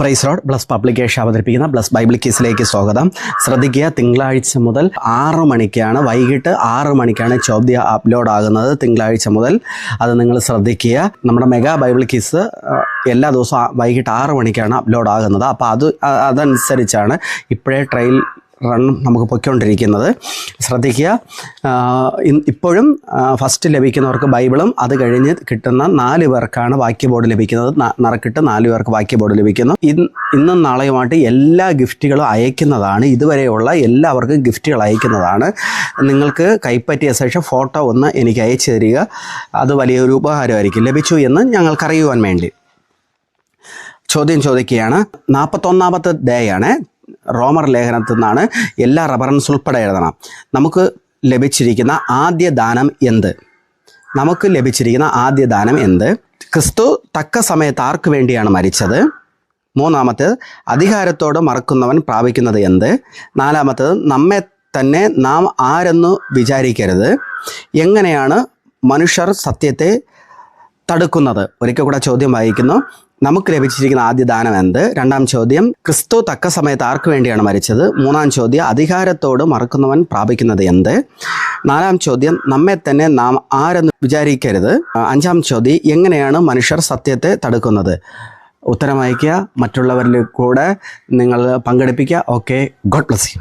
Price lord. Bless publication അവതരിപ്പിക്കുന്ന bless bible ക്വിസിലേക്ക് സ്വാഗതം. ശ്രദ്ധിക്കുക, തിങ്കളാഴ്ച മുതൽ 6 മണിക്കാണ്, വൈകിട്ട് 6 മണിക്കാണ് ചോദ്യം അപ്ലോഡ് ആകുന്നത്. തിങ്കളാഴ്ച മുതൽ അത് നിങ്ങൾ ശ്രദ്ധിക്കുക. നമ്മുടെ മെഗാ ബൈബിൾ ക്വിസ് എല്ലാ ദിവസവും വൈകിട്ട് 6 മണിക്കാണ് അപ്ലോഡ് ആകുന്നത്. അപ്പോൾ അതനുസരിച്ചാണ് ഇപ്പോഴേ ട്രയൽ റൺ നമുക്ക് പൊയ്ക്കൊണ്ടിരിക്കുന്നത്. ശ്രദ്ധിക്കുക, ഇപ്പോഴും ഫസ്റ്റ് ലഭിക്കുന്നവർക്ക് ബൈബിളും അത് കഴിഞ്ഞ് കിട്ടുന്ന 4 പേർക്കാണ് വാക്യ ബോർഡ് ലഭിക്കുന്നത്. നറുക്കിട്ട് 4 പേർക്ക് വാക്യ ബോർഡ് ലഭിക്കുന്നു. ഇന്നും നാളെയുമായിട്ട് എല്ലാ ഗിഫ്റ്റുകളും അയക്കുന്നതാണ്. ഇതുവരെയുള്ള എല്ലാവർക്കും ഗിഫ്റ്റുകൾ അയക്കുന്നതാണ്. നിങ്ങൾക്ക് കൈപ്പറ്റിയ ശേഷം ഫോട്ടോ ഒന്ന് എനിക്ക് അയച്ചു തരിക. അത് വലിയൊരു ഉപകാരമായിരിക്കും, ലഭിച്ചു എന്ന് ഞങ്ങൾക്കറിയുവാൻ വേണ്ടി. ചോദ്യം ചോദിക്കുകയാണ്. 41ാമത്തെ ഡേയാണ്. റോമർ ലേഖനത്തിൽ നിന്നാണ്. എല്ലാ റെഫറൻസ് ഉൾപ്പെടെ എഴുതണം. നമുക്ക് ലഭിച്ചിരിക്കുന്ന ആദ്യ ദാനം എന്ത്? ക്രിസ്തു തക്ക സമയത്ത് ആർക്ക് വേണ്ടിയാണ് മരിച്ചത്? 3ാമത്തേത് അധികാരത്തോട് മറക്കുന്നവൻ പ്രാപിക്കുന്നത് എന്ത്? 4ാമത്തേത് നമ്മെ തന്നെ നാം ആരെന്നു വിചാരിക്കരുത്. എങ്ങനെയാണ് മനുഷ്യർ സത്യത്തെ തടുക്കുന്നത്? ഒരിക്കൽ കൂടെ ചോദ്യം വായിക്കുന്നു. നമുക്ക് ലഭിച്ചിരിക്കുന്ന ആദ്യ ദാനം എന്ത്? 2ാം ചോദ്യം, ക്രിസ്തു തക്ക സമയത്ത് ആർക്ക് വേണ്ടിയാണ് മരിച്ചത്? 3ാം ചോദ്യം, അധികാരത്തോട് മറക്കുന്നവൻ പ്രാപിക്കുന്നത് എന്ത്? 4ാം ചോദ്യം, നമ്മെ തന്നെ നാം ആരെന്ന് വിചാരിക്കരുത്. 5ാം ചോദ്യം, എങ്ങനെയാണ് മനുഷ്യർ സത്യത്തെ തടുക്കുന്നത്? ഉത്തരം അയയ്ക്കുക, മറ്റുള്ളവരിൽ കൂടെ നിങ്ങൾ പങ്കെടുപ്പിക്കുക. Okay, God bless U.